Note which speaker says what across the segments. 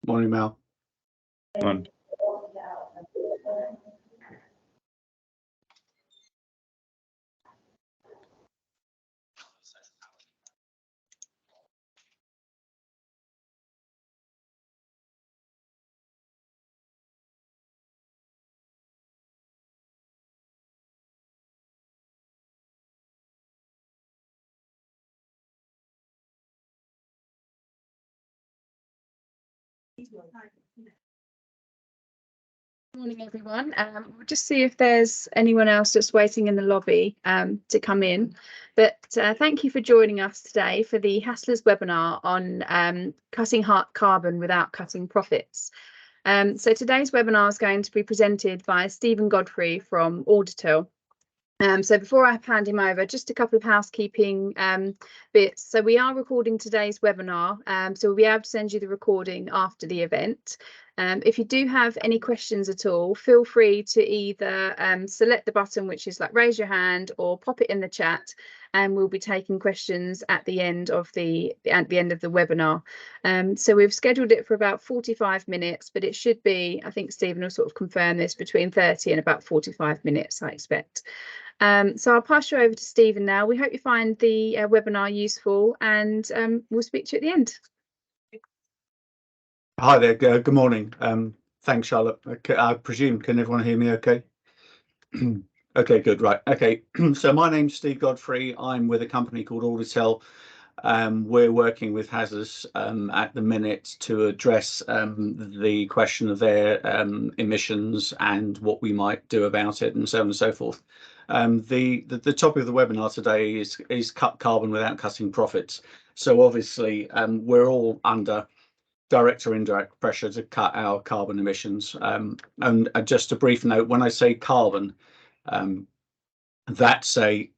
Speaker 1: Morning, Mel.
Speaker 2: Morning.
Speaker 3: Morning, everyone. We'll just see if there's anyone else that's waiting in the lobby to come in. But thank you for joining us today for the Haslers webinar on cutting carbon without cutting profits. So today's webinar is going to be presented by Stephen Godfrey from Auditel. So before I hand him over, just a couple of housekeeping bits. So we are recording today's webinar, so we'll be able to send you the recording after the event. If you do have any questions at all, feel free to either select the button which is like raise your hand, or pop it in the chat, and we'll be taking questions at the end of the webinar. So we've scheduled it for about 45 minutes, but it should be, I think Stephen will sort of confirm this, between 30 and about 45 minutes, I expect. So I'll pass you over to Stephen now. We hope you find the webinar useful, and we'll speak to you at the end.
Speaker 1: Hi there. Good morning. Thanks, Charlotte. I presume, can everyone hear me okay? Okay, good. Right. Okay. So my name's Steve Godfrey. I'm with a company called Auditel. We're working with Haslers at the minute to address the question of their emissions and what we might do about it, and so on and so forth. The topic of the webinar today is cut carbon without cutting profits. So obviously we're all under direct or indirect pressure to cut our carbon emissions. And just a brief note, when I say carbon, that's a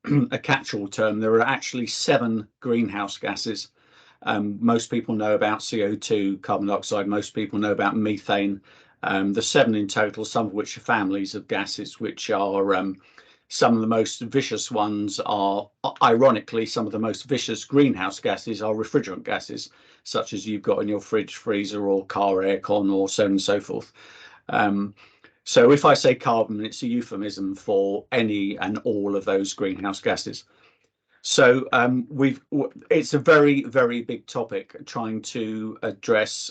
Speaker 1: catch-all term. There are actually 7 greenhouse gases. Most people know about CO2, carbon dioxide. Most people know about methane. There's 7 in total, some of which are families of gases, which are some of the most vicious ones are, ironically, some of the most vicious greenhouse gases are refrigerant gases, such as you've got in your fridge, freezer, or car aircon, or so on and so forth. So if I say carbon, it's a euphemism for any and all of those greenhouse gases. So it's a very, very big topic, trying to address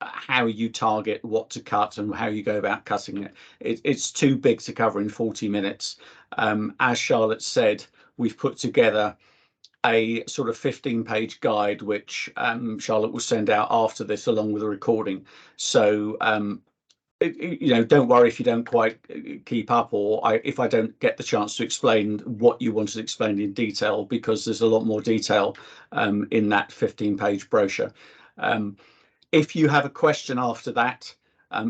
Speaker 1: how you target what to cut and how you go about cutting it. It's too big to cover in 40 minutes. As Charlotte said, we've put together a sort of 15-page guide, which Charlotte will send out after this along with a recording. So you know, don't worry if you don't quite keep up, or if I don't get the chance to explain what you wanted explained in detail, because there's a lot more detail in that 15-page brochure. If you have a question after that,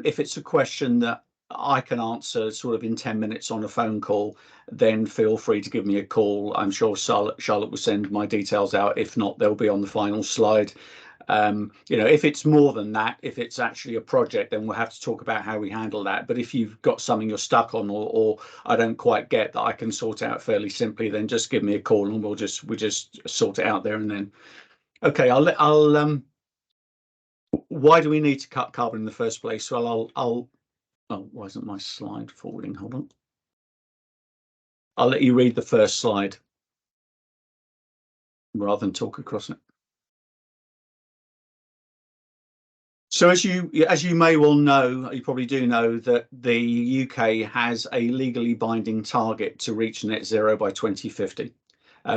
Speaker 1: if it's a question that I can answer sort of in 10 minutes on a phone call, then feel free to give me a call. I'm sure Charlotte will send my details out. If not, they'll be on the final slide. You know, if it's more than that, if it's actually a project, then we'll have to talk about how we handle that. But if you've got something you're stuck on, or I don't quite get that I can sort out fairly simply, then just give me a call and we'll just sort it out there and then. Okay, why do we need to cut carbon in the first place? Well, oh, why isn't my slide forwarding? Hold on. I'll let you read the first slide rather than talk across it. So as you may well know, you probably do know that the UK has a legally binding target to reach net zero by 2050,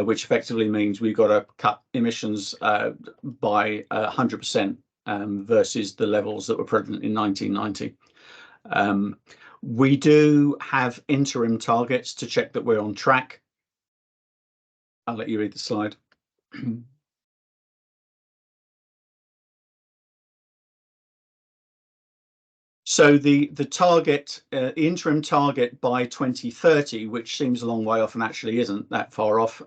Speaker 1: which effectively means we've got to cut emissions by 100% versus the levels that were present in 1990. We do have interim targets to check that we're on track. I'll let you read the slide. So the target, interim target by 2030, which seems a long way off and actually isn't that far off,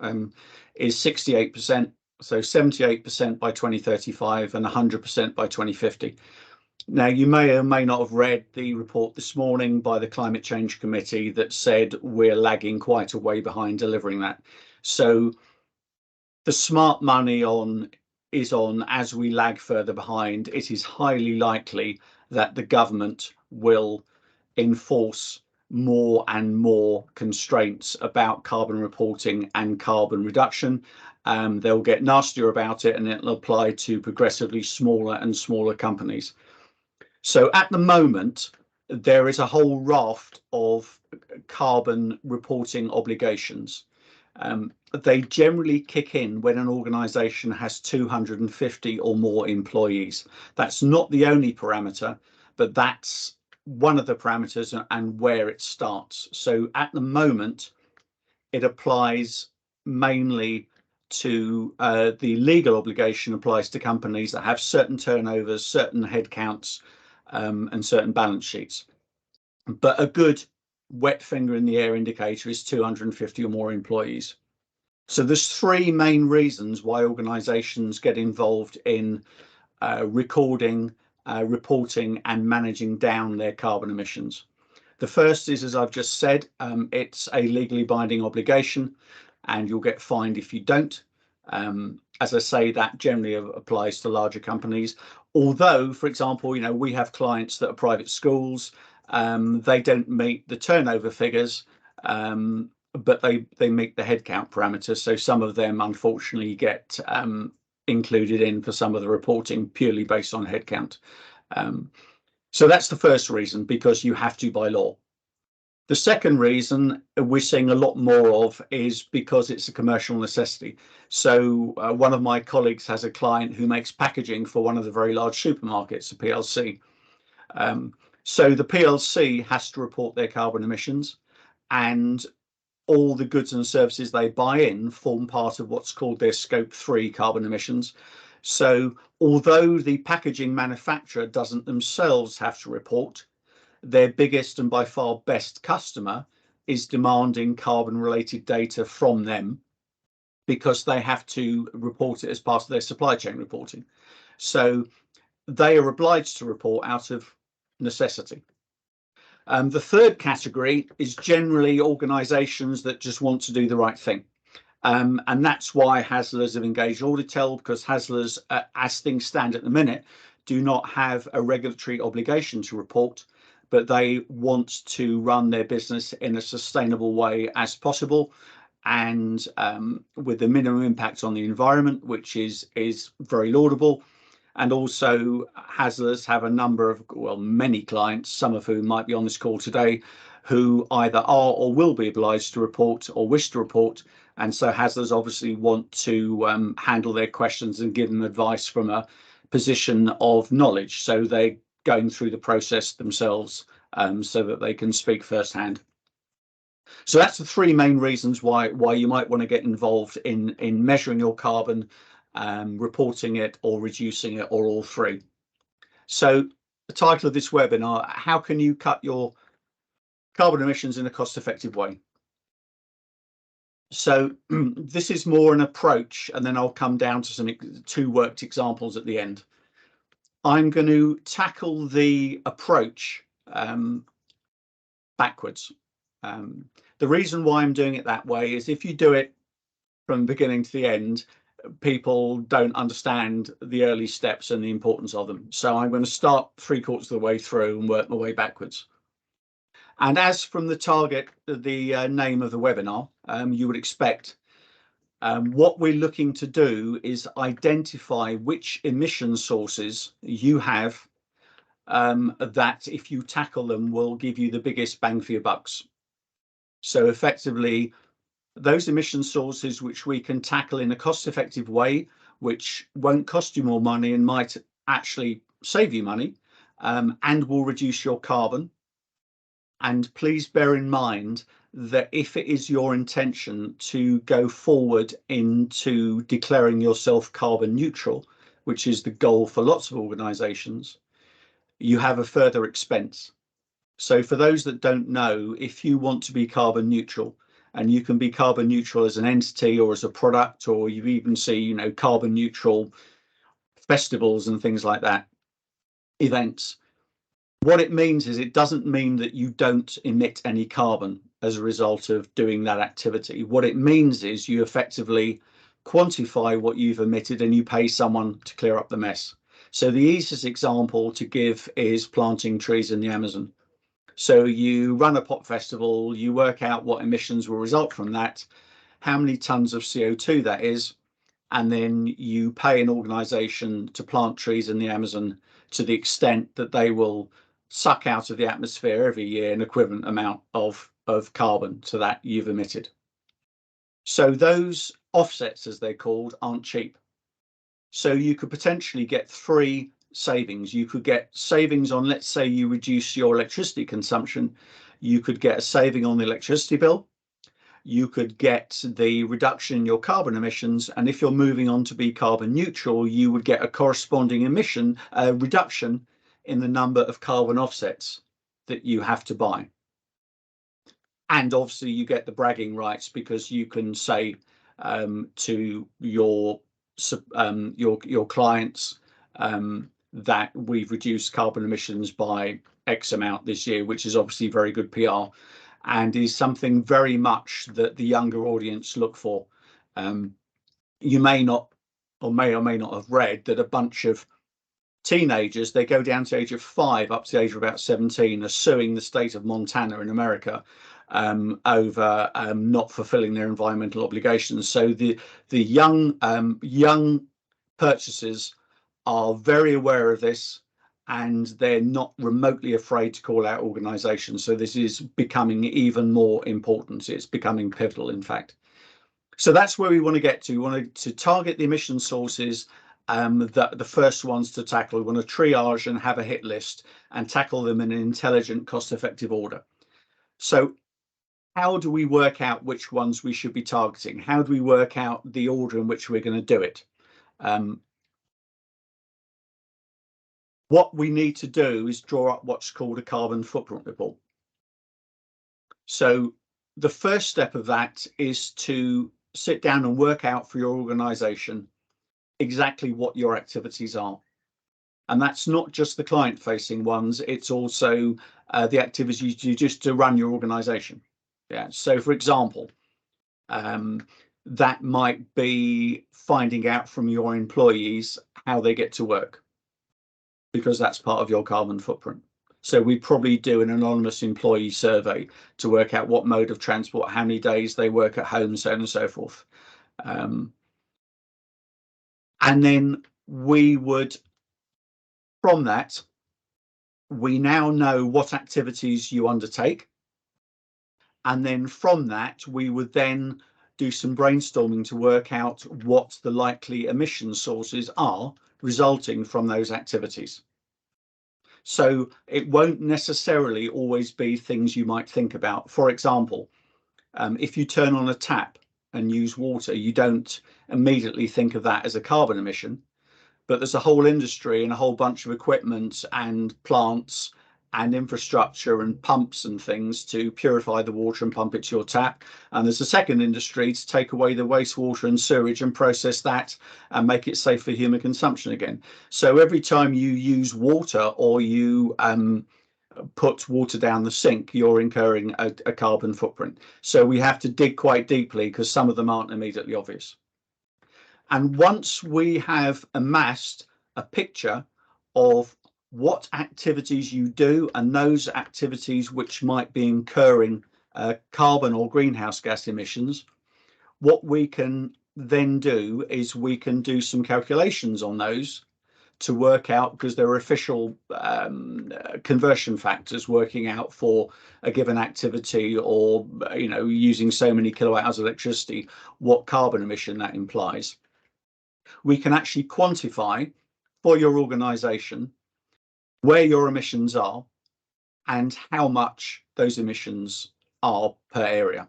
Speaker 1: is 68%. So 78% by 2035 and 100% by 2050. Now, you may or may not have read the report this morning by the Climate Change Committee that said we're lagging quite a way behind delivering that. So the smart money on is on, as we lag further behind, it is highly likely that the government will enforce more and more constraints about carbon reporting and carbon reduction. They'll get nastier about it, and it'll apply to progressively smaller and smaller companies. So at the moment, there is a whole raft of carbon reporting obligations. They generally kick in when an organisation has 250 or more employees. That's not the only parameter, but that's one of the parameters and where it starts. So at the moment, it applies mainly to the legal obligation applies to companies that have certain turnovers, certain headcounts, and certain balance sheets. But a good wet finger in the air indicator is 250 or more employees. So there's three main reasons why organisations get involved in recording, reporting and managing down their carbon emissions. The first is, as I've just said, it's a legally binding obligation and you'll get fined if you don't. As I say, that generally applies to larger companies. Although, for example, we have clients that are private schools. They don't meet the turnover figures, but they meet the headcount parameters. So some of them, unfortunately, get included in for some of the reporting purely based on headcount. So that's the first reason, because you have to by law. The second reason we're seeing a lot more of is because it's a commercial necessity. So one of my colleagues has a client who makes packaging for one of the very large supermarkets, a PLC. So the PLC has to report their carbon emissions, and all the goods and services they buy in form part of what's called their scope 3 carbon emissions. So although the packaging manufacturer doesn't themselves have to report, their biggest and by far best customer is demanding carbon related data from them because they have to report it as part of their supply chain reporting. So they are obliged to report out of necessity. The third category is generally organisations that just want to do the right thing. And that's why Haslers have engaged Auditel, because Haslers, as things stand at the minute, do not have a regulatory obligation to report, but they want to run their business in a sustainable way as possible, and with the minimum impact on the environment, which is very laudable. And also Haslers have a number of, well, many clients, some of whom might be on this call today, who either are or will be obliged to report or wish to report. And so Haslers obviously want to handle their questions and give them advice from a position of knowledge. So they're going through the process themselves so that they can speak firsthand. So that's the three main reasons why you might want to get involved in measuring your carbon, reporting it or reducing it, or all three. So the title of this webinar: how can you cut your carbon emissions in a cost-effective way? So this is more an approach, and then I'll come down to two worked examples at the end. I'm going to tackle the approach backwards. The reason why I'm doing it that way is if you do it from the beginning to the end, people don't understand the early steps and the importance of them. So I'm going to start 3/4 of the way through and work my way backwards. And as from the target, the name of the webinar, you would expect, what we're looking to do is identify which emission sources you have that, if you tackle them, will give you the biggest bang for your bucks. So effectively, those emission sources which we can tackle in a cost-effective way, which won't cost you more money and might actually save you money, and will reduce your carbon. And please bear in mind that if it is your intention to go forward into declaring yourself carbon neutral, which is the goal for lots of organisations, you have a further expense. So for those that don't know, if you want to be carbon neutral, and you can be carbon neutral as an entity or as a product, or you even see, carbon neutral festivals and things like that, events. What it means is, it doesn't mean that you don't emit any carbon as a result of doing that activity. What it means is you effectively quantify what you've emitted, and you pay someone to clear up the mess. So the easiest example to give is planting trees in the Amazon. So you run a pop festival, you work out what emissions will result from that, how many tons of CO2 that is, and then you pay an organization to plant trees in the Amazon to the extent that they will suck out of the atmosphere every year an equivalent amount of carbon to that you've emitted. So those offsets, as they're called, aren't cheap. So you could potentially get three savings. You could get savings on, let's say you reduce your electricity consumption, you could get a saving on the electricity bill, you could get the reduction in your carbon emissions, and if you're moving on to be carbon neutral, you would get a corresponding emission reduction in the number of carbon offsets that you have to buy. And obviously you get the bragging rights, because you can say to your clients that we've reduced carbon emissions by X amount this year, which is obviously very good PR, and is something very much that the younger audience look for. You may not, or may not have read that a bunch of teenagers, they go down to the age of 5 up to the age of about 17, are suing the state of Montana in America over not fulfilling their environmental obligations. So the young purchasers are very aware of this, and they're not remotely afraid to call out organizations. So this is becoming even more important. It's becoming pivotal, in fact. So that's where we want to get to. We want to target the emission sources, the first ones to tackle. We want to triage and have a hit list and tackle them in an intelligent, cost-effective order. So how do we work out which ones we should be targeting? How do we work out the order in which we're going to do it? What we need to do is draw up what's called a carbon footprint report. So the first step of that is to sit down and work out for your organization exactly what your activities are. And that's not just the client-facing ones, it's also the activities you do just to run your organization. Yeah. So for example, that might be finding out from your employees how they get to work, because that's part of your carbon footprint. So we probably do an anonymous employee survey to work out what mode of transport, how many days they work at home, so on and so forth. And then we would, from that, we now know what activities you undertake. And then from that, we would then do some brainstorming to work out what the likely emission sources are resulting from those activities. So it won't necessarily always be things you might think about. For example, if you turn on a tap and use water, you don't immediately think of that as a carbon emission, but there's a whole industry and a whole bunch of equipment and plants and infrastructure and pumps and things to purify the water and pump it to your tap. And there's a second industry to take away the wastewater and sewage and process that and make it safe for human consumption again. So every time you use water or you put water down the sink, you're incurring a carbon footprint. So we have to dig quite deeply, because some of them aren't immediately obvious. And once we have amassed a picture of what activities you do and those activities which might be incurring carbon or greenhouse gas emissions, what we can then do is we can do some calculations on those to work out, because there are official conversion factors working out for a given activity, or using so many kilowatt hours of electricity, what carbon emission that implies. We can actually quantify for your organization where your emissions are and how much those emissions are per area,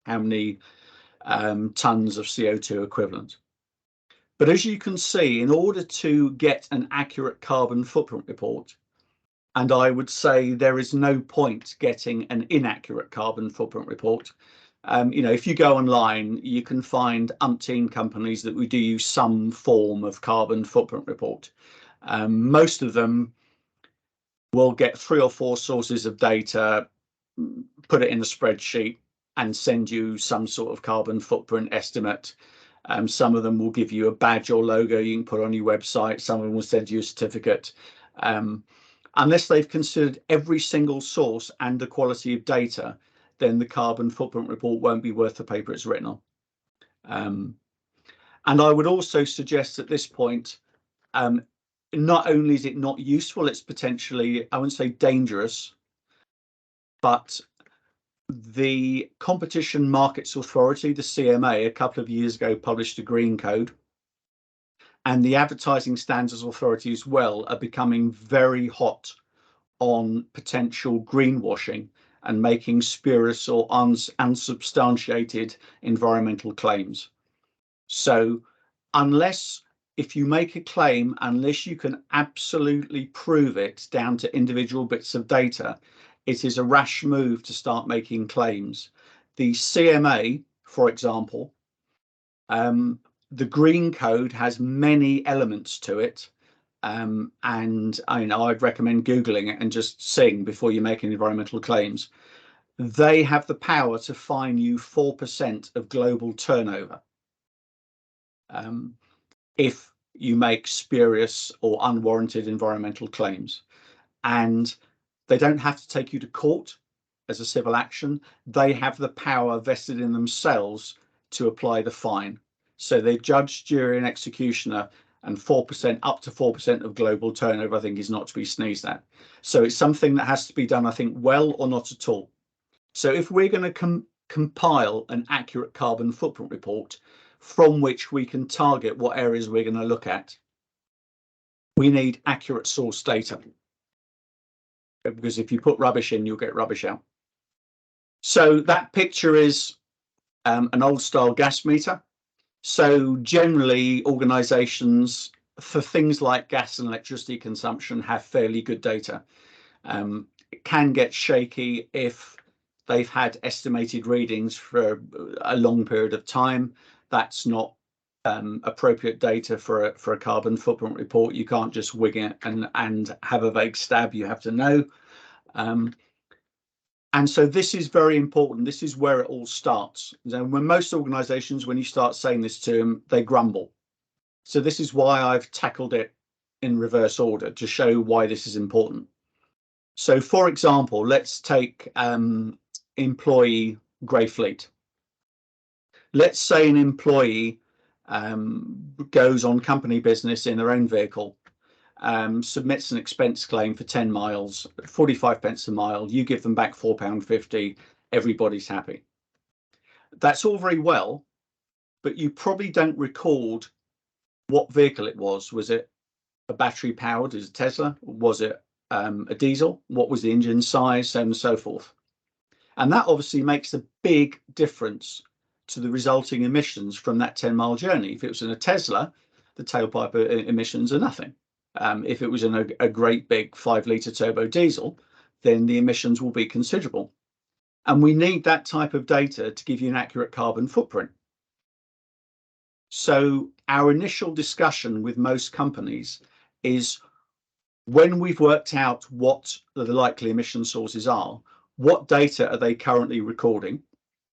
Speaker 1: how many tons of CO2 equivalent. But as you can see, in order to get an accurate carbon footprint report, and I would say there is no point getting an inaccurate carbon footprint report. If you go online, you can find umpteen companies that we do use some form of carbon footprint report. Most of them will get 3 or 4 sources of data, put it in a spreadsheet, and send you some sort of carbon footprint estimate. Some of them will give you a badge or logo you can put on your website. Some of them will send you a certificate. Unless they've considered every single source and the quality of data, then the carbon footprint report won't be worth the paper it's written on. And I would also suggest at this point, not only is it not useful, it's potentially, I wouldn't say dangerous, but the Competition Markets Authority, the CMA, a couple of years ago published a green code, and the Advertising Standards Authority as well are becoming very hot on potential greenwashing and making spurious or unsubstantiated environmental claims. So if you make a claim, unless you can absolutely prove it down to individual bits of data, it is a rash move to start making claims. The CMA, for example, the green code has many elements to it. And I'd recommend Googling it and just seeing before you make any environmental claims. They have the power to fine you 4% of global turnover if you make spurious or unwarranted environmental claims. And they don't have to take you to court as a civil action. They have the power vested in themselves to apply the fine. So they're judge, jury, and executioner, and 4%, up to 4% of global turnover, I think, is not to be sneezed at. So it's something that has to be done, I think, well or not at all. So if we're going to compile an accurate carbon footprint report from which we can target what areas we're going to look at, we need accurate source data. Because if you put rubbish in, you'll get rubbish out. So that picture is an old style gas meter. So generally, organisations for things like gas and electricity consumption have fairly good data. It can get shaky if they've had estimated readings for a long period of time. That's not appropriate data for a carbon footprint report. You can't just wing it and have a vague stab. You have to know. And so this is very important. This is where it all starts. So when most organizations, when you start saying this to them, they grumble. So this is why I've tackled it in reverse order to show why this is important. So for example, let's take employee grey fleet. Let's say an employee goes on company business in their own vehicle, submits an expense claim for 10 miles, 45 pence a mile, you give them back £4.50, everybody's happy. That's all very well, but you probably don't record what vehicle it was. Was it a battery powered, as a Tesla? Was it a diesel? What was the engine size, and so forth? And that obviously makes a big difference to the resulting emissions from that 10-mile journey. If it was in a Tesla, the tailpipe emissions are nothing. If it was in a great big 5-litre turbo diesel, then the emissions will be considerable. And we need that type of data to give you an accurate carbon footprint. So our initial discussion with most companies is, when we've worked out what the likely emission sources are, what data are they currently recording,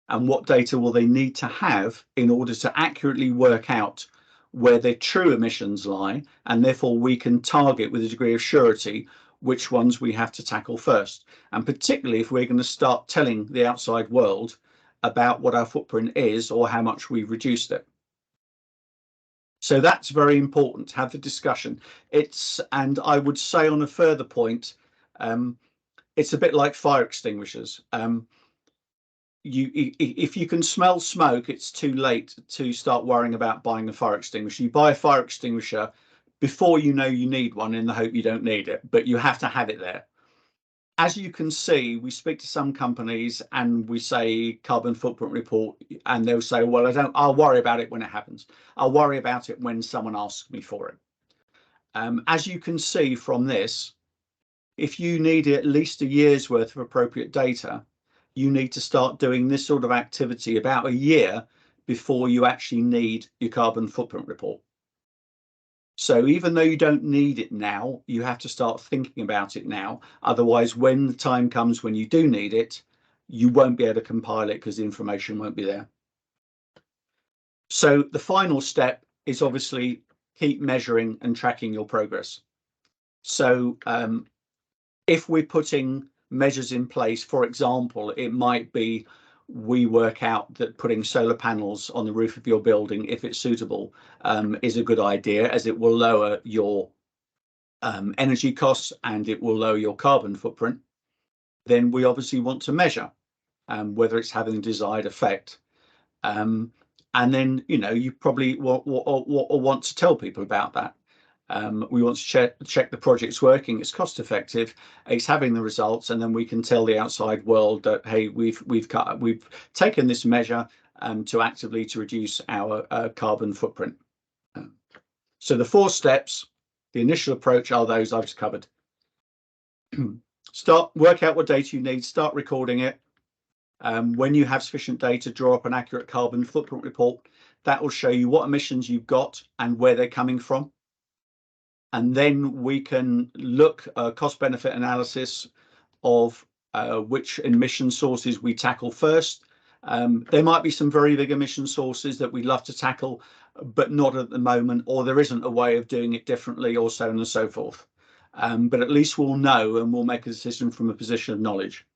Speaker 1: and what data will they need to have in order to accurately work out where their true emissions lie, and therefore we can target with a degree of surety which ones we have to tackle first. And particularly if we're going to start telling the outside world about what our footprint is or how much we've reduced it. So that's very important to have the discussion. And I would say on a further point, it's a bit like fire extinguishers. If you can smell smoke, it's too late to start worrying about buying a fire extinguisher. You buy a fire extinguisher before you know you need one, in the hope you don't need it, but you have to have it there. As you can see, we speak to some companies and we say carbon footprint report, and they'll say, well, I'll worry about it when it happens. I'll worry about it when someone asks me for it. As you can see from this, if you need at least a year's worth of appropriate data, you need to start doing this sort of activity about a year before you actually need your carbon footprint report. So even though you don't need it now, you have to start thinking about it now. Otherwise, when the time comes when you do need it, you won't be able to compile it because the information won't be there. So the final step is obviously keep measuring and tracking your progress. So if we're putting measures in place, for example, it might be we work out that putting solar panels on the roof of your building, if it's suitable, is a good idea, as it will lower your energy costs and it will lower your carbon footprint. Then we obviously want to measure whether it's having the desired effect. And then, you probably want to tell people about that. We want to check the project's working, it's cost effective, it's having the results, and then we can tell the outside world that, hey, we've taken this measure to actively reduce our carbon footprint. So the 4 steps, the initial approach, are those I've just covered. Work out what data you need, start recording it. When you have sufficient data, draw up an accurate carbon footprint report. That will show you what emissions you've got and where they're coming from. And then we can look cost benefit analysis of which emission sources we tackle first. There might be some very big emission sources that we'd love to tackle, but not at the moment, or there isn't a way of doing it differently, or so on and so forth. But at least we'll know and we'll make a decision from a position of knowledge.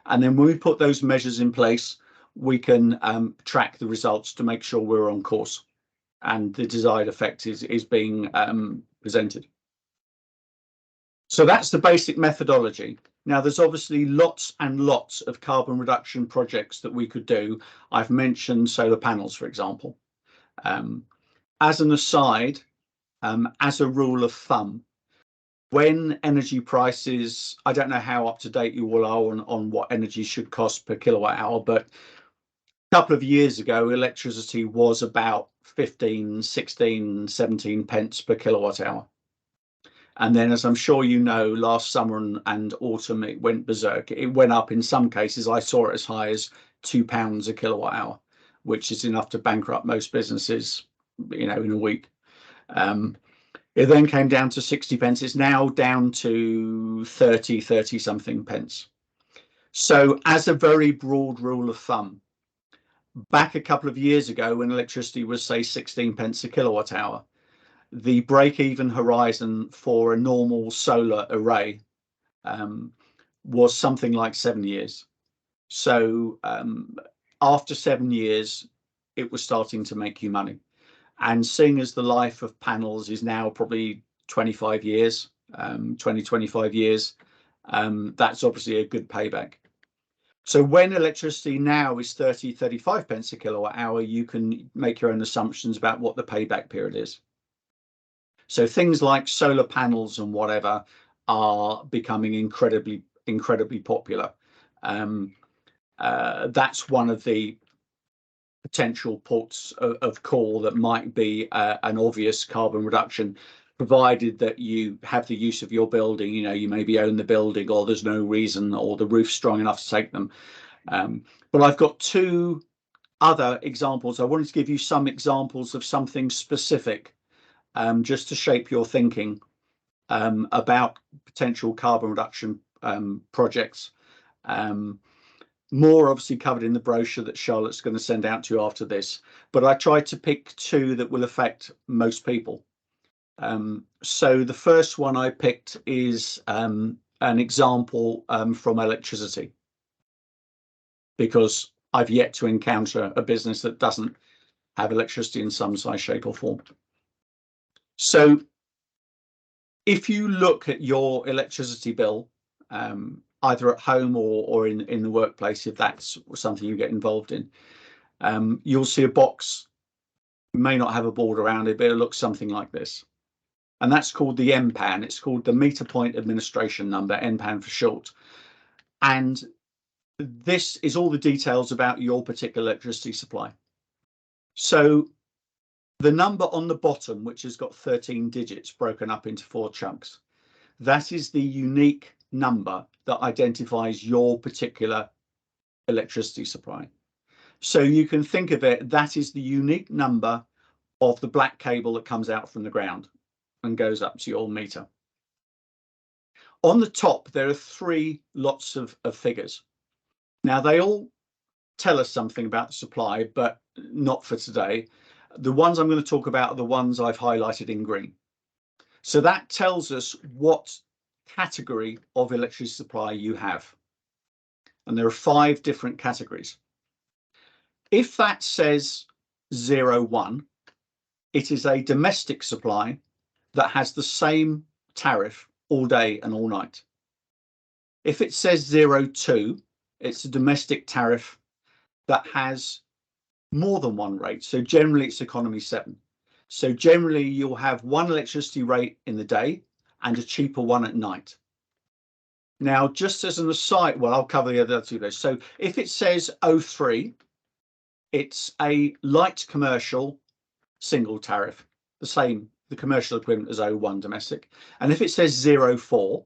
Speaker 1: And then when we put those measures in place, we can track the results to make sure we're on course and the desired effect is being presented. So that's the basic methodology. Now, there's obviously lots and lots of carbon reduction projects that we could do. I've mentioned solar panels, for example. As an aside, as a rule of thumb, when energy prices, I don't know how up to date you all are on what energy should cost per kilowatt hour, but a couple of years ago, electricity was about 15, 16, 17 pence per kilowatt hour. And then, as I'm sure you know, last summer and autumn, it went berserk. It went up in some cases. I saw it as high as £2 a kilowatt hour, which is enough to bankrupt most businesses, in a week. It then came down to 60 pence. It's now down to 30 something pence. So as a very broad rule of thumb, back a couple of years ago when electricity was, say, 16 pence a kilowatt hour, the break-even horizon for a normal solar array was something like 7 years. So after 7 years, it was starting to make you money. And seeing as the life of panels is now probably 25 years, 25 years, that's obviously a good payback. So when electricity now is 35 pence a kilowatt hour, you can make your own assumptions about what the payback period is. So things like solar panels and whatever are becoming incredibly popular. That's one of the potential ports of call that might be an obvious carbon reduction, provided that you have the use of your building. You maybe own the building, or there's no reason, or the roof's strong enough to take them. But I've got 2 other examples. I wanted to give you some examples of something specific, just to shape your thinking about potential carbon reduction projects. More obviously covered in the brochure that Charlotte's going to send out to you after this, but I tried to pick 2 that will affect most people. So the first one I picked is an example from electricity, because I've yet to encounter a business that doesn't have electricity in some size, shape or form. So if you look at your electricity bill, either at home or in the workplace, if that's something you get involved in, you'll see a box. It may not have a board around it, but it looks something like this. And that's called the MPAN. It's called the Meter Point Administration Number, MPAN for short. And this is all the details about your particular electricity supply. So the number on the bottom, which has got 13 digits broken up into 4 chunks, that is the unique number that identifies your particular electricity supply. So you can think of it, that is the unique number of the black cable that comes out from the ground and goes up to your meter. On the top, there are 3 lots of figures. Now, they all tell us something about the supply, but not for today. The ones I'm going to talk about are the ones I've highlighted in green. So that tells us what category of electricity supply you have. And there are 5 different categories. If that says 01, it is a domestic supply that has the same tariff all day and all night. If it says 02, it's a domestic tariff that has more than one rate. So generally it's economy 7. So generally you'll have one electricity rate in the day and a cheaper one at night. Now, just as an aside, well, I'll cover the other 2 days. So if it says 03, it's a light commercial single tariff, the same, the commercial equivalent as 01 domestic. And if it says 04,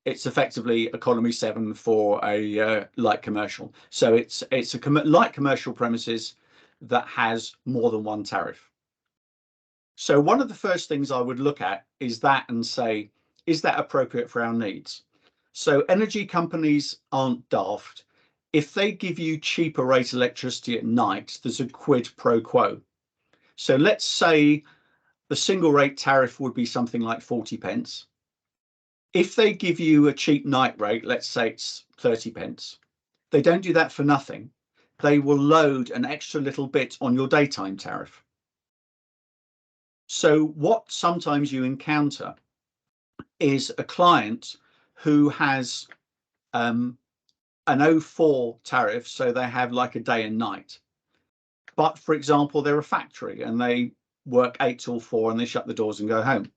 Speaker 1: it's effectively economy 7 for a light commercial. So it's a light commercial premises that has more than one tariff. So one of the first things I would look at is that and say, is that appropriate for our needs? So energy companies aren't daft. If they give you cheaper rate electricity at night, there's a quid pro quo. So let's say the single rate tariff would be something like 40 pence. If they give you a cheap night rate, let's say it's 30 pence, they don't do that for nothing. They will load an extra little bit on your daytime tariff. So what sometimes you encounter is a client who has an 04 tariff, so they have like a day and night. But for example, they're a factory and they work 8 till 4 and they shut the doors and go home.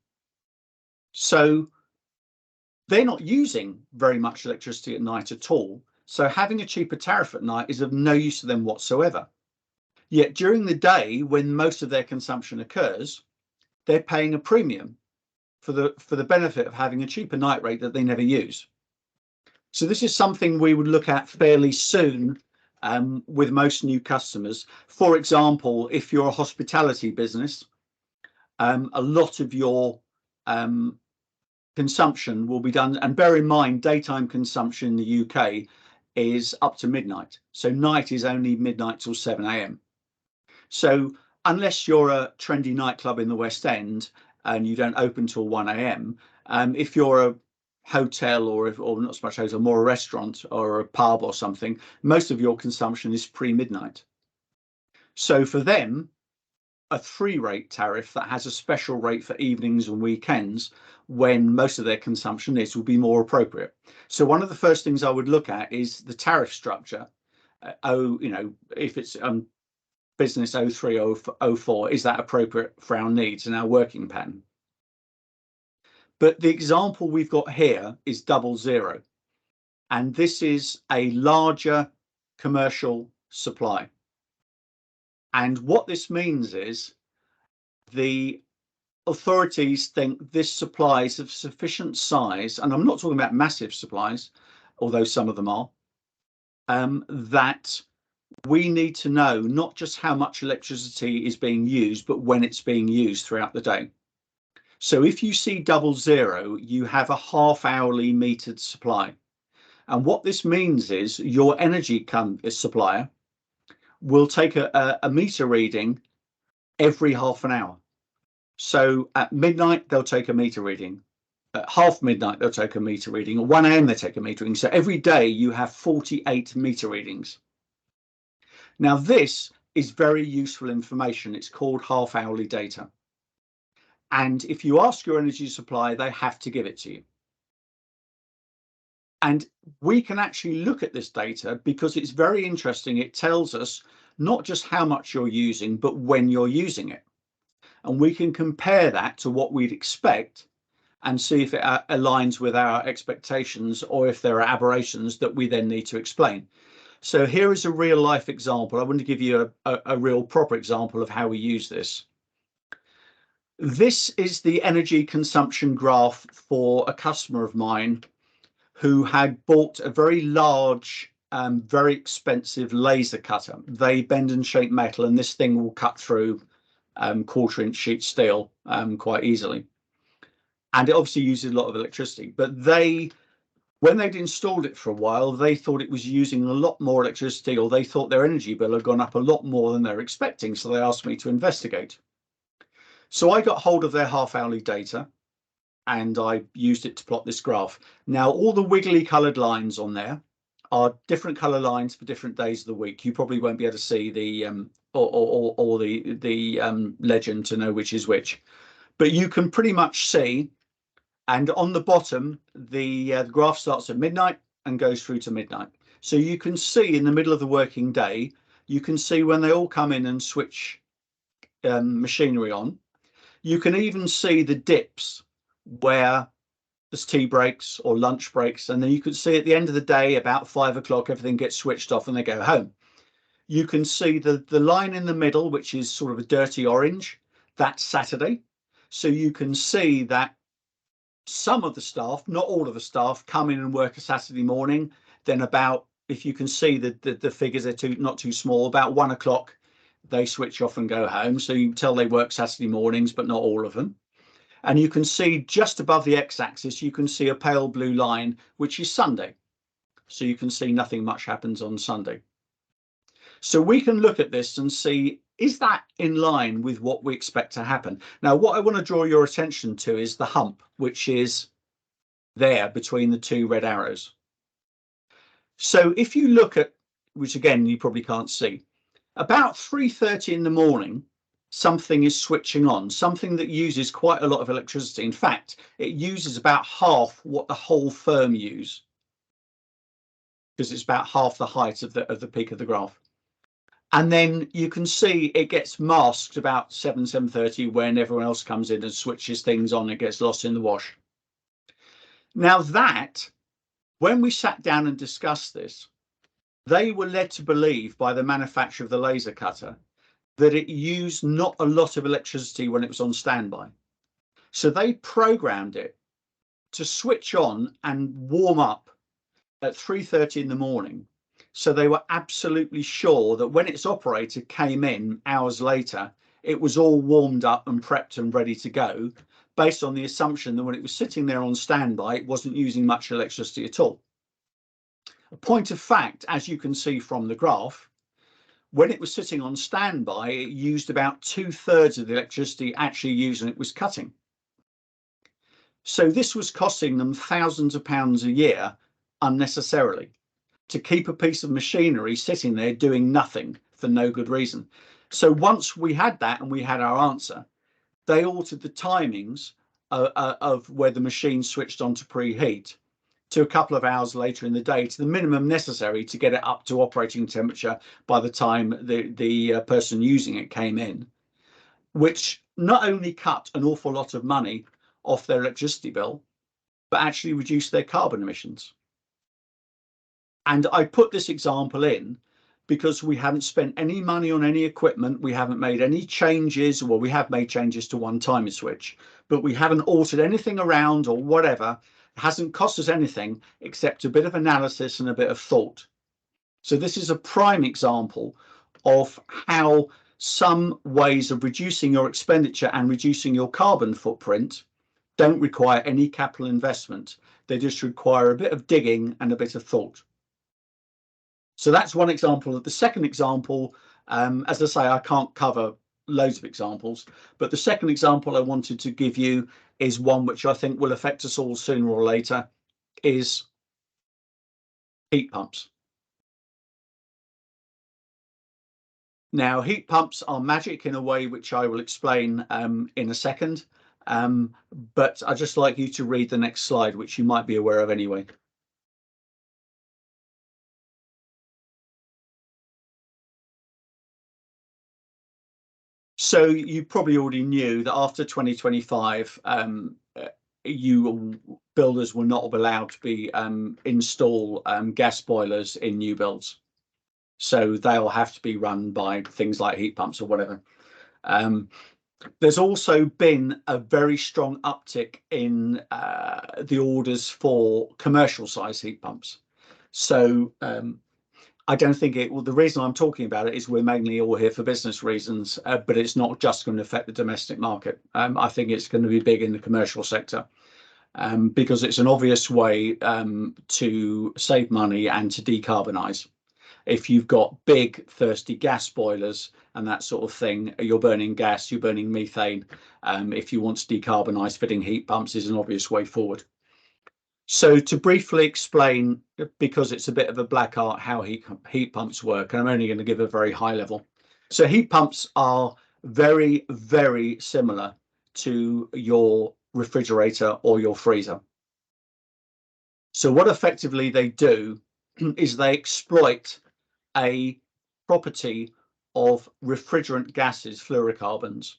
Speaker 1: So they're not using very much electricity at night at all. So having a cheaper tariff at night is of no use to them whatsoever. Yet during the day, when most of their consumption occurs, they're paying a premium for the benefit of having a cheaper night rate that they never use. So this is something we would look at fairly soon with most new customers. For example, if you're a hospitality business, a lot of your consumption will be done, and bear in mind, daytime consumption in the UK is up to midnight. So night is only midnight till 7 a.m. So unless you're a trendy nightclub in the West End and you don't open till 1 a.m., if you're a hotel or not so much hotel, more a restaurant or a pub or something, most of your consumption is pre-midnight. So for them, a 3-rate tariff that has a special rate for evenings and weekends when most of their consumption is will be more appropriate. So one of the first things I would look at is the tariff structure. If it's business 03 or 04, is that appropriate for our needs and our working pattern? But the example we've got here is 00, and this is a larger commercial supply. And what this means is the authorities think this supply is of sufficient size, and I'm not talking about massive supplies, although some of them are, that we need to know not just how much electricity is being used, but when it's being used throughout the day. So if you see 00, you have a half-hourly metered supply. And what this means is your energy supplier will take a meter reading every half an hour. So at midnight, they'll take a meter reading. At half midnight, they'll take a meter reading. At 1 a.m., they take a meter reading. So every day you have 48 meter readings. Now, this is very useful information. It's called half-hourly data. And if you ask your energy supply, they have to give it to you. And we can actually look at this data because it's very interesting. It tells us not just how much you're using, but when you're using it. And we can compare that to what we'd expect and see if it aligns with our expectations or if there are aberrations that we then need to explain. So here is a real life example. I want to give you a real proper example of how we use this. This is the energy consumption graph for a customer of mine who had bought a very large, very expensive laser cutter. They bend and shape metal, and this thing will cut through 1/4-inch sheet steel quite easily. And it obviously uses a lot of electricity, but they When they'd installed it for a while, they thought it was using a lot more electricity, or they thought their energy bill had gone up a lot more than they're expecting. So they asked me to investigate. So I got hold of their half-hourly data and I used it to plot this graph. Now, all the wiggly coloured lines on there are different colour lines for different days of the week. You probably won't be able to see the or the legend to know which is which, but you can pretty much see. And on the bottom, the graph starts at midnight and goes through to midnight. So you can see in the middle of the working day, you can see when they all come in and switch machinery on. You can even see the dips where there's tea breaks or lunch breaks, and then you can see at the end of the day, about 5 o'clock, everything gets switched off and they go home. You can see the line in the middle, which is sort of a dirty orange. That's Saturday. So you can see that some of the staff, not all of the staff, come in and work a Saturday morning. Then about, if you can see the figures are not too small, about 1 o'clock they switch off and go home. So you can tell they work Saturday mornings, but not all of them. And you can see just above the x-axis, you can see a pale blue line, which is Sunday. So you can see nothing much happens on Sunday. So we can look at this and see, is that in line with what we expect to happen? Now, what I want to draw your attention to is the hump, which is there between the two red arrows. So if you look at, which again, you probably can't see, about 3:30 in the morning, something is switching on, something that uses quite a lot of electricity. In fact, it uses about half what the whole firm use, because it's about half the height of the peak of the graph. And then you can see it gets masked about 7:30 when everyone else comes in and switches things on. It gets lost in the wash. Now that, when we sat down and discussed this, they were led to believe by the manufacturer of the laser cutter that it used not a lot of electricity when it was on standby. So they programmed it to switch on and warm up at 3:30 in the morning. So they were absolutely sure that when its operator came in hours later, it was all warmed up and prepped and ready to go, based on the assumption that when it was sitting there on standby, it wasn't using much electricity at all. A point of fact, as you can see from the graph, when it was sitting on standby, it used about 2/3 of the electricity actually used when it was cutting. So this was costing them thousands of pounds a year unnecessarily to keep a piece of machinery sitting there doing nothing for no good reason. So once we had that and we had our answer, they altered the timings of where the machine switched on to preheat to a couple of hours later in the day, to the minimum necessary to get it up to operating temperature by the time the person using it came in, which not only cut an awful lot of money off their electricity bill, but actually reduced their carbon emissions. And I put this example in because we haven't spent any money on any equipment. We haven't made any changes. Well, we have made changes to one timer switch, but we haven't altered anything around or whatever. It hasn't cost us anything except a bit of analysis and a bit of thought. So this is a prime example of how some ways of reducing your expenditure and reducing your carbon footprint don't require any capital investment. They just require a bit of digging and a bit of thought. So that's one example. The second example, as I say, I can't cover loads of examples, but the second example I wanted to give you is one which I think will affect us all sooner or later, is heat pumps. Now, heat pumps are magic in a way which I will explain in a second, but I'd just like you to read the next slide, which you might be aware of anyway. So you probably already knew that after 2025, builders were not allowed to be install gas boilers in new builds. So they'll have to be run by things like heat pumps or whatever. There's also been a very strong uptick in the orders for commercial size heat pumps. So I don't think it will. The reason I'm talking about it is we're mainly all here for business reasons, but it's not just going to affect the domestic market. I think it's going to be big in the commercial sector. because it's an obvious way to save money and to decarbonise. If you've got big thirsty gas boilers and that sort of thing, you're burning gas, you're burning methane. If you want to decarbonise, fitting heat pumps is an obvious way forward. So to briefly explain, because it's a bit of a black art, how heat pumps work, and I'm only going to give a very high level. So heat pumps are very, very similar to your refrigerator or your freezer. So what effectively they do is they exploit a property of refrigerant gases, fluorocarbons,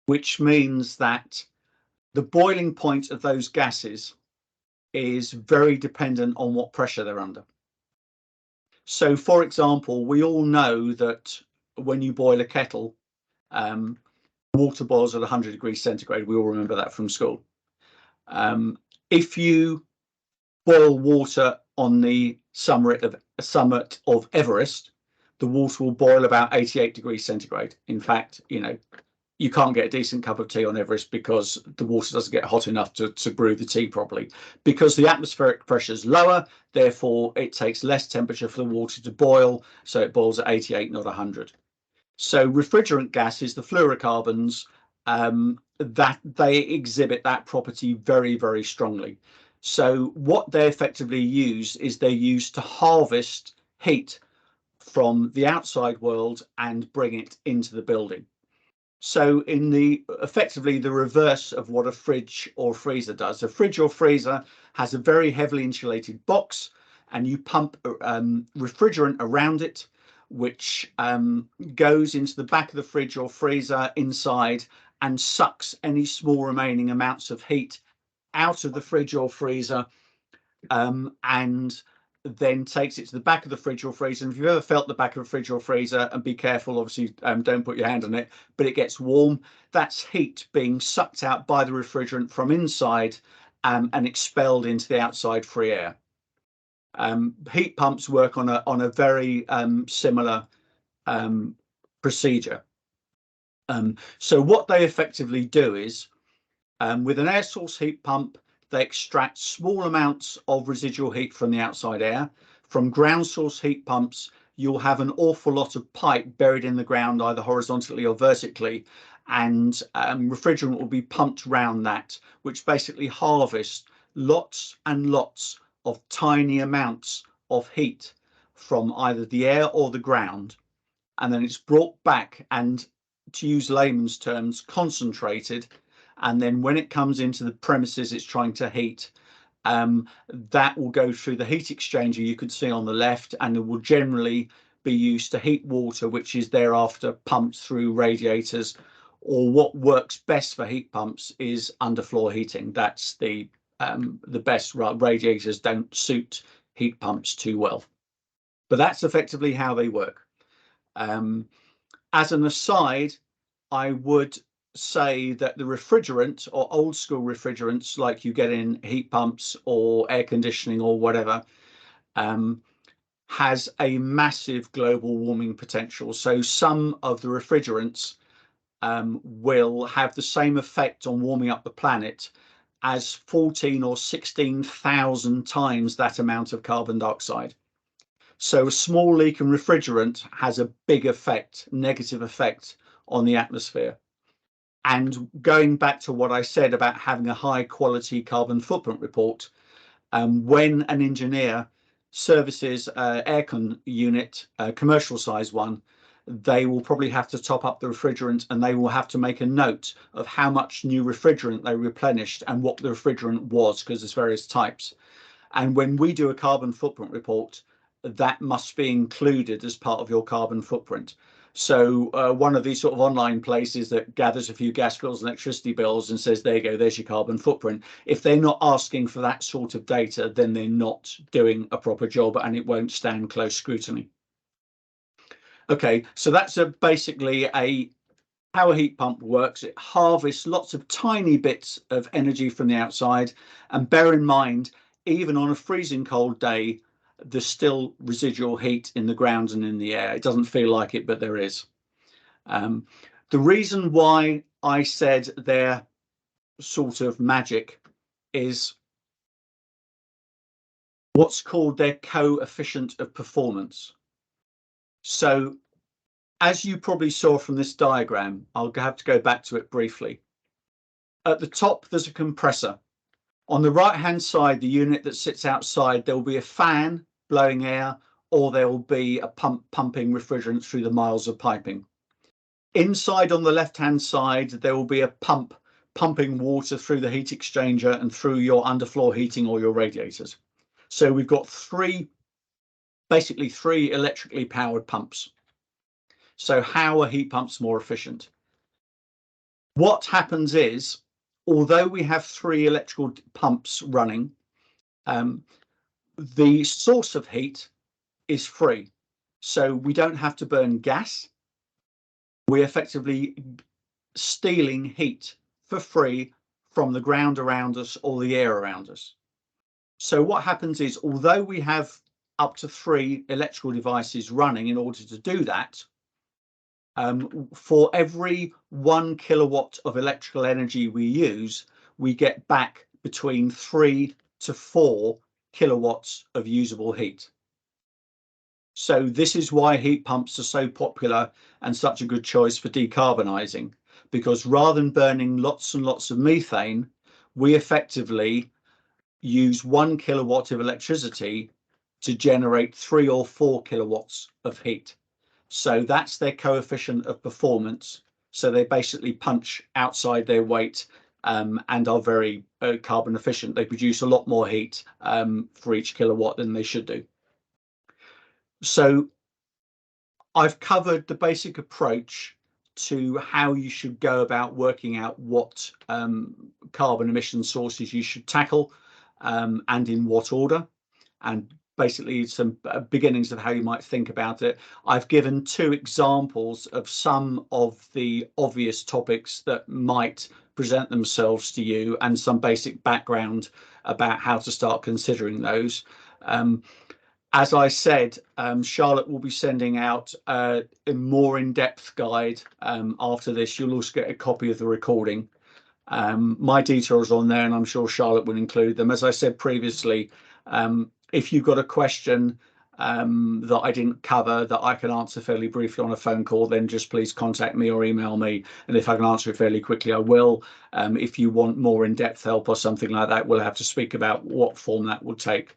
Speaker 1: which means that the boiling point of those gases is very dependent on what pressure they're under. So, for example, we all know that when you boil a kettle, water boils at 100 degrees centigrade. We all remember that from school. If you boil water on the summit of Everest, the water will boil about 88 degrees centigrade. In fact, you can't get a decent cup of tea on Everest because the water doesn't get hot enough to brew the tea properly, because the atmospheric pressure is lower. Therefore, it takes less temperature for the water to boil, so it boils at 88, not 100. So refrigerant gases, the fluorocarbons, that they exhibit that property very, very strongly. So what they effectively use is they're used to harvest heat from the outside world and bring it into the building. So in effectively the reverse of what a fridge or freezer does. A fridge or freezer has a very heavily insulated box, and you pump refrigerant around it, which goes into the back of the fridge or freezer inside and sucks any small remaining amounts of heat out of the fridge or freezer, and then takes it to the back of the fridge or freezer. And if you've ever felt the back of a fridge or freezer, and be careful, obviously, don't put your hand on it, but it gets warm. That's heat being sucked out by the refrigerant from inside and expelled into the outside free air. Heat pumps work on a very similar procedure. So what they effectively do is, with an air source heat pump, they extract small amounts of residual heat from the outside air. From ground source heat pumps, you'll have an awful lot of pipe buried in the ground, either horizontally or vertically, and refrigerant will be pumped round that, which basically harvests lots and lots of tiny amounts of heat from either the air or the ground. And then it's brought back and, to use layman's terms, concentrated. And then when it comes into the premises it's trying to heat, that will go through the heat exchanger you could see on the left, and it will generally be used to heat water, which is thereafter pumped through radiators. Or what works best for heat pumps is underfloor heating. That's the best. Radiators don't suit heat pumps too well, but that's effectively how they work. As an aside, I would say that the refrigerant, or old school refrigerants like you get in heat pumps or air conditioning or whatever, has a massive global warming potential. So some of the refrigerants will have the same effect on warming up the planet as 14 or 16,000 times that amount of carbon dioxide. So a small leak in refrigerant has a big effect, negative effect on the atmosphere. And going back to what I said about having a high quality carbon footprint report, when an engineer services an aircon unit, a commercial size one, they will probably have to top up the refrigerant, and they will have to make a note of how much new refrigerant they replenished and what the refrigerant was, because there's various types. And when we do a carbon footprint report, that must be included as part of your carbon footprint. So one of these sort of online places that gathers a few gas bills and electricity bills and says, there you go, there's your carbon footprint. If they're not asking for that sort of data, then they're not doing a proper job, and it won't stand close scrutiny. Okay, so that's basically how a heat pump works. It harvests lots of tiny bits of energy from the outside. And bear in mind, even on a freezing cold day, there's still residual heat in the ground and in the air. It doesn't feel like it, but there is. The reason why I said they're sort of magic is what's called their coefficient of performance. So as you probably saw from this diagram, I'll have to go back to it briefly. At the top, there's a compressor. On the right-hand side, the unit that sits outside, there will be a fan blowing air, or there will be a pump pumping refrigerant through the miles of piping. Inside on the left-hand side, there will be a pump pumping water through the heat exchanger and through your underfloor heating or your radiators. So we've got basically three electrically powered pumps. So how are heat pumps more efficient? What happens is, although we have three electrical pumps running, the source of heat is free. So we don't have to burn gas. We're effectively stealing heat for free from the ground around us or the air around us. So what happens is, although we have up to three electrical devices running in order to do that, for every 1 kilowatt of electrical energy we use, we get back between 3 to 4 kilowatts of usable heat. So this is why heat pumps are so popular and such a good choice for decarbonising, because rather than burning lots and lots of methane, we effectively use 1 kilowatt of electricity to generate 3 or 4 kilowatts of heat. So that's their coefficient of performance. So they basically punch outside their weight and are very carbon efficient. They produce a lot more heat for each kilowatt than they should do. So I've covered the basic approach to how you should go about working out what carbon emission sources you should tackle and in what order, and basically some beginnings of how you might think about it. I've given two examples of some of the obvious topics that might present themselves to you and some basic background about how to start considering those. As I said, Charlotte will be sending out a more in-depth guide after this. You'll also get a copy of the recording. My details are on there, and I'm sure Charlotte will include them. As I said previously, if you've got a question that I didn't cover that I can answer fairly briefly on a phone call, then just please contact me or email me. And if I can answer it fairly quickly, I will. If you want more in-depth help or something like that, we'll have to speak about what form that will take.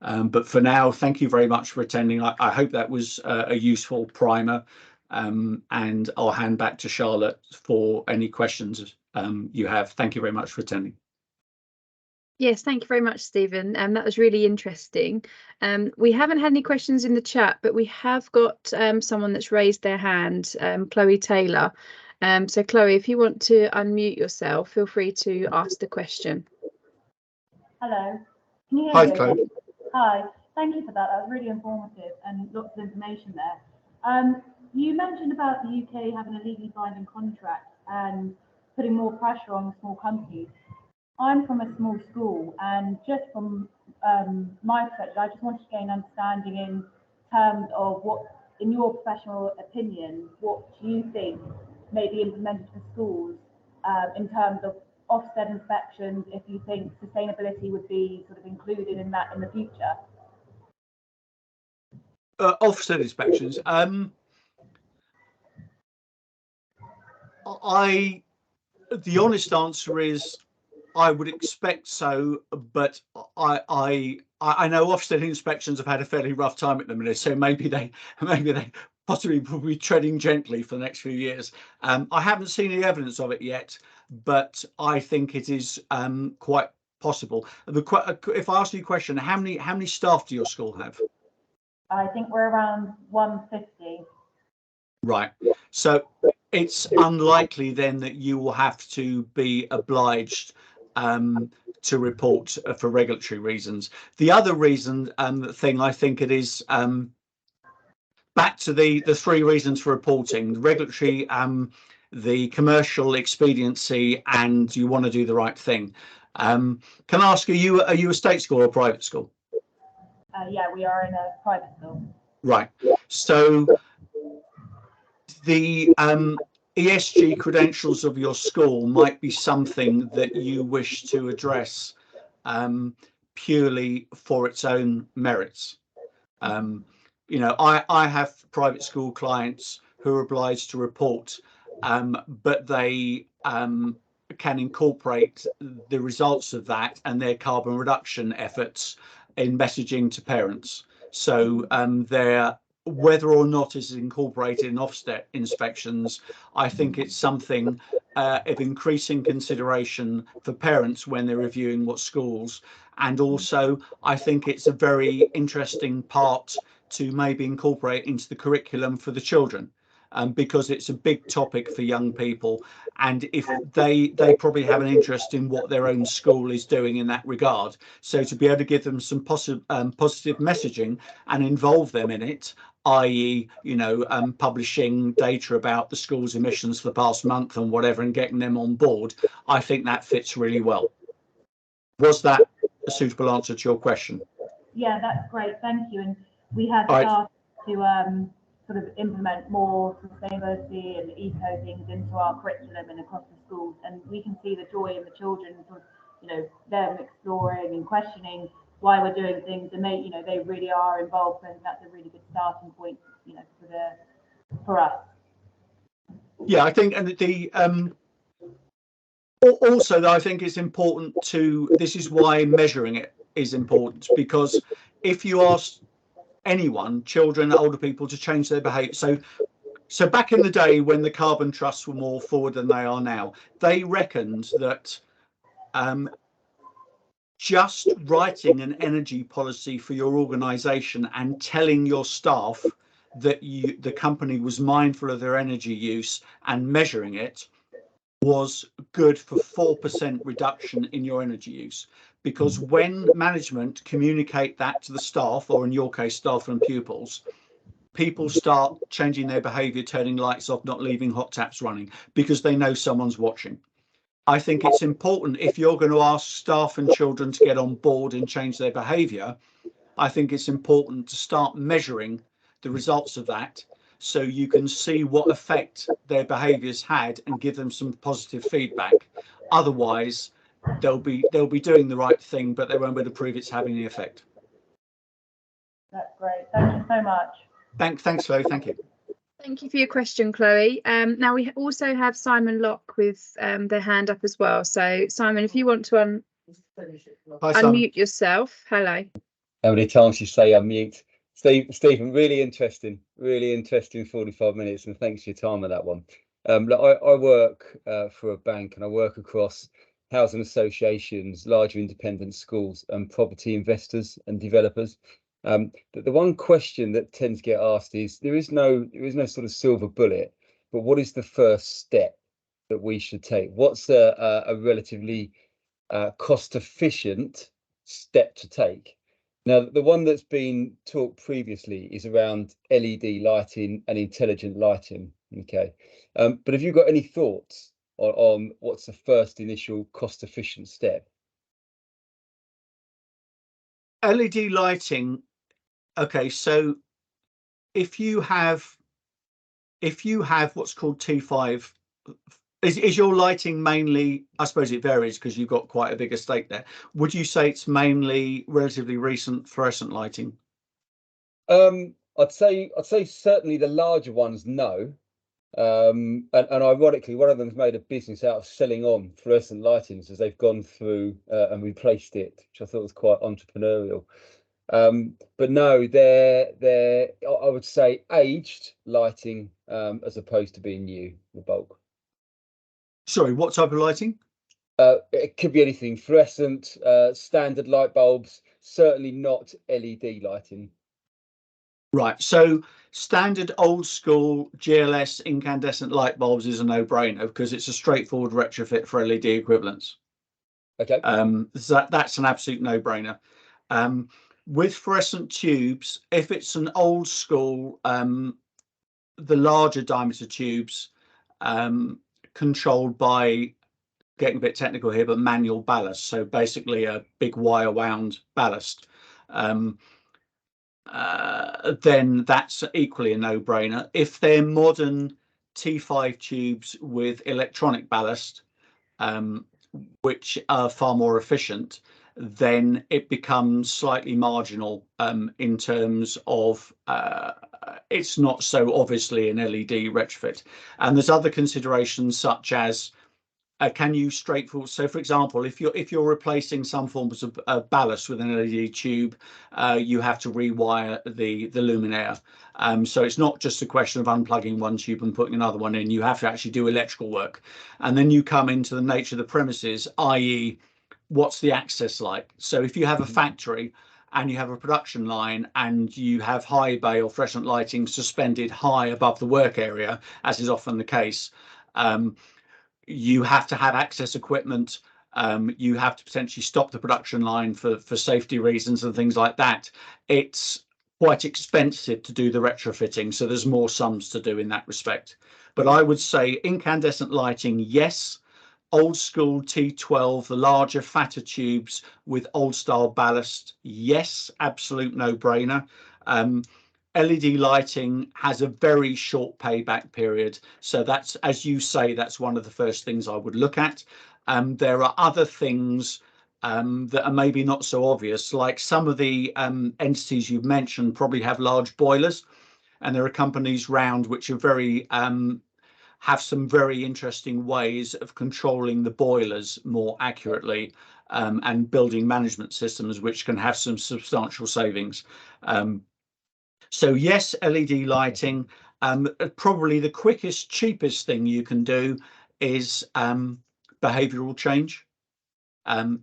Speaker 1: But for now, thank you very much for attending. I hope that was a useful primer, and I'll hand back to Charlotte for any questions you have. Thank you very much for attending.
Speaker 3: Yes, thank you very much, Stephen. That was really interesting. We haven't had any questions in the chat, but we have got someone that's raised their hand, Chloe Taylor. So Chloe, if you want to unmute yourself, feel free to ask the question.
Speaker 2: Hello, can you hear
Speaker 1: Hi,
Speaker 2: me?
Speaker 1: Chloe.
Speaker 2: Hi, thank you for that. That was really informative and lots of information there. You mentioned about the UK having a legally binding contract and putting more pressure on small companies. I'm from a small school, and just from my perspective, I just wanted to gain understanding in terms of what, in your professional opinion, what do you think may be implemented for schools in terms of offset inspections, if you think sustainability would be sort of included in that in the future?
Speaker 1: Offset inspections. The honest answer is I would expect so, but I know offset inspections have had a fairly rough time at the minute, so maybe they possibly will be treading gently for the next few years. I haven't seen any evidence of it yet, but I think it is quite possible. If I ask you a question, how many staff do your school have?
Speaker 2: I think we're around 150.
Speaker 1: Right. So it's unlikely then that you will have to be obliged to report for regulatory reasons. The other reason thing I think it is back to the three reasons for reporting: the regulatory, the commercial expediency, and you want to do the right thing. Can I ask, are you a state school or a private school?
Speaker 2: Yeah, we are in a private school.
Speaker 1: Right. So the ESG credentials of your school might be something that you wish to address purely for its own merits. I have private school clients who are obliged to report, but they can incorporate the results of that and their carbon reduction efforts in messaging to parents. So whether or not it is incorporated in Ofsted inspections, I think it's something of increasing consideration for parents when they're reviewing what schools. And also, I think it's a very interesting part to maybe incorporate into the curriculum for the children, because it's a big topic for young people. And if they probably have an interest in what their own school is doing in that regard. So to be able to give them some positive messaging and involve them in it, i.e., publishing data about the school's emissions for the past month and whatever, and getting them on board, I think that fits really well. Was that a suitable answer to your question?
Speaker 2: Yeah, that's great. Thank you. And we have started to sort of implement more sustainability and eco things into our curriculum and across the schools, and we can see the joy in the children, sort of, them exploring and questioning why we're doing things, and they really are involved, and that's a really good starting point, for us.
Speaker 1: Yeah, I think, and the also I think it's important to, this is why measuring it is important, because if you ask anyone, children, older people, to change their behaviour, so back in the day when the carbon trusts were more forward than they are now, they reckoned that just writing an energy policy for your organisation and telling your staff that the company was mindful of their energy use and measuring it was good for 4% reduction in your energy use. Because when management communicate that to the staff, or in your case staff and pupils, people start changing their behaviour, turning lights off, not leaving hot taps running, because they know someone's watching. I think it's important, if you're going to ask staff and children to get on board and change their behaviour, I think it's important to start measuring the results of that, so you can see what effect their behaviours had and give them some positive feedback. Otherwise, they'll be doing the right thing, but they won't be able to prove it's having the effect.
Speaker 2: That's great. Thank you so much.
Speaker 1: Thanks, Chloe. Thank you.
Speaker 3: Thank you for your question, Chloe. Now we also have Simon Locke with their hand up as well. So Simon, if you want to unmute yourself. Hello.
Speaker 4: How many times you say unmute? Stephen, really interesting 45 minutes, and thanks for your time on that one. I work for a bank, and I work across housing associations, larger independent schools, and property investors and developers. The one question that tends to get asked is, there is no sort of silver bullet, but what is the first step that we should take? What's a relatively cost efficient step to take? Now, the one that's been talked previously is around LED lighting and intelligent lighting. Okay, but have you got any thoughts on what's the first initial cost efficient step?
Speaker 1: LED lighting. Okay, so if you have what's called T5, is your lighting mainly, I suppose it varies because you've got quite a big estate there. Would you say it's mainly relatively recent fluorescent lighting?
Speaker 4: I'd say certainly the larger ones, no. And ironically, one of them's made a business out of selling on fluorescent lightings as they've gone through and replaced it, which I thought was quite entrepreneurial. But no, they're I would say aged lighting as opposed to being new, the bulk.
Speaker 1: Sorry, what type of lighting?
Speaker 4: It could be anything, fluorescent, standard light bulbs, certainly not LED lighting.
Speaker 1: Right, so standard old school GLS incandescent light bulbs is a no-brainer because it's a straightforward retrofit for LED equivalents.
Speaker 4: Okay.
Speaker 1: So that's an absolute no-brainer. With fluorescent tubes, if it's an old school, the larger diameter tubes, controlled by, getting a bit technical here, but manual ballast, so basically a big wire wound ballast, then that's equally a no-brainer. If they're modern T5 tubes with electronic ballast, which are far more efficient, then it becomes slightly marginal in terms of it's not so obviously an LED retrofit. And there's other considerations such as can you straightforward, so for example, if you're replacing some forms of ballast with an LED tube, you have to rewire the luminaire. So it's not just a question of unplugging one tube and putting another one in. You have to actually do electrical work. And then you come into the nature of the premises, i.e. what's the access like? So if you have a factory and you have a production line and you have high bay or freshener lighting suspended high above the work area, as is often the case, you have to have access equipment. You have to potentially stop the production line for safety reasons and things like that. It's quite expensive to do the retrofitting, so there's more sums to do in that respect. But I would say incandescent lighting, yes. Old school T12, the larger, fatter tubes with old style ballast, yes, absolute no-brainer. LED lighting has a very short payback period. So that's, as you say, that's one of the first things I would look at. There are other things that are maybe not so obvious, like some of the entities you've mentioned probably have large boilers, and there are companies round which are very have some very interesting ways of controlling the boilers more accurately and building management systems which can have some substantial savings. So yes, LED lighting. Probably the quickest, cheapest thing you can do is behavioural change.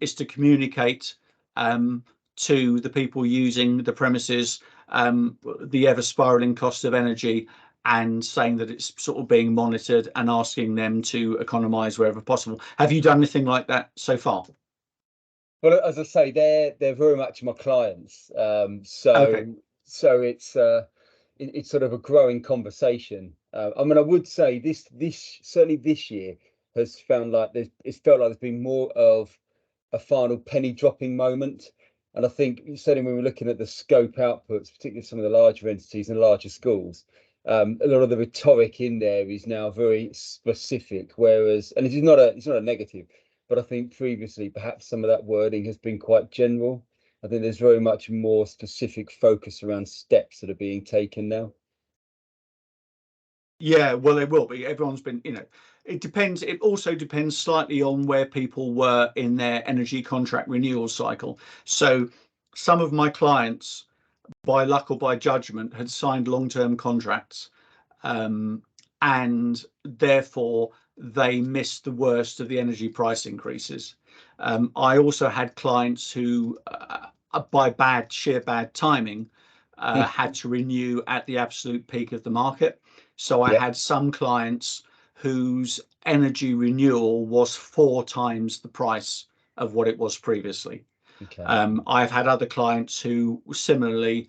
Speaker 1: Is to communicate to the people using the premises the ever spiralling cost of energy, and saying that it's sort of being monitored and asking them to economise wherever possible. Have you done anything like that so far?
Speaker 4: Well, as I say, they're very much my clients.
Speaker 1: Okay.
Speaker 4: So it's sort of a growing conversation. I mean, I would say this certainly this year has found like it's felt like there's been more of a final penny dropping moment. And I think certainly when we're looking at the scope outputs, particularly some of the larger entities and larger schools, a lot of the rhetoric in there is now very specific. Whereas, and it's not a negative, but I think previously perhaps some of that wording has been quite general. I think there's very much more specific focus around steps that are being taken now.
Speaker 1: Yeah, well, it will be. Everyone's been, it depends. It also depends slightly on where people were in their energy contract renewal cycle. So some of my clients, by luck or by judgment, had signed long-term contracts, and therefore they missed the worst of the energy price increases. I also had clients who, by sheer bad timing, had to renew at the absolute peak of the market. So I had some clients whose energy renewal was 4 times the price of what it was previously.
Speaker 4: Okay.
Speaker 1: I've had other clients who similarly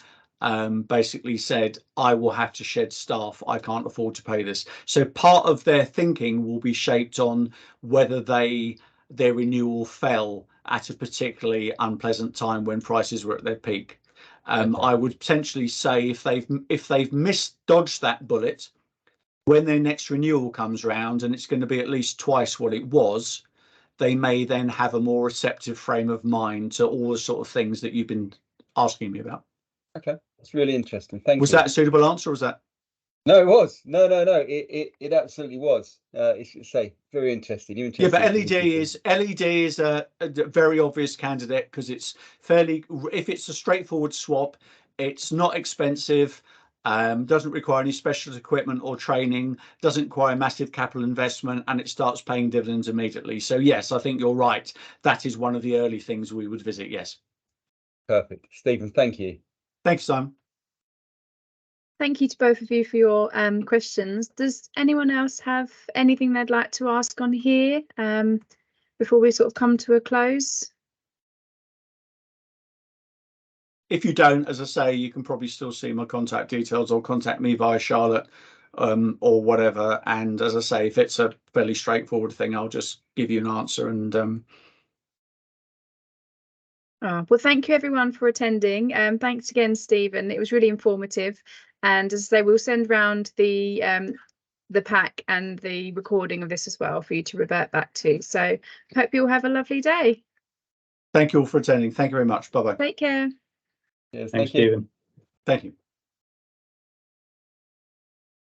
Speaker 1: basically said, I will have to shed staff. I can't afford to pay this. So part of their thinking will be shaped on whether their renewal fell at a particularly unpleasant time when prices were at their peak.
Speaker 4: Okay.
Speaker 1: I would potentially say if they've dodged that bullet, when their next renewal comes around and it's going to be at least twice what it was, they may then have a more receptive frame of mind to all the sort of things that you've been asking me about.
Speaker 4: Okay, that's really interesting. Thank you.
Speaker 1: Was that a suitable answer, or was that?
Speaker 4: No, it was. No. It absolutely was. Say very interesting. You're interested.
Speaker 1: Yeah, but LED is a very obvious candidate because it's fairly. If it's a straightforward swap, it's not expensive. Doesn't require any special equipment or training, doesn't require massive capital investment, and it starts paying dividends immediately. So yes, I think you're right. That is one of the early things we would visit. Yes.
Speaker 4: Perfect. Stephen, thank you.
Speaker 1: Thanks, Simon.
Speaker 3: Thank you to both of you for your questions. Does anyone else have anything they'd like to ask on here before we sort of come to a close?
Speaker 1: If you don't, as I say, you can probably still see my contact details or contact me via Charlotte or whatever. And as I say, if it's a fairly straightforward thing, I'll just give you an answer. And
Speaker 3: well, thank you everyone for attending. Thanks again, Stephen. It was really informative. And as I say, we'll send round the pack and the recording of this as well for you to revert back to. So hope you all have a lovely day.
Speaker 1: Thank you all for attending. Thank you very much. Bye bye.
Speaker 3: Take care.
Speaker 4: Yes,
Speaker 5: Thanks,
Speaker 4: thank you.
Speaker 5: Stephen.
Speaker 1: Thank you.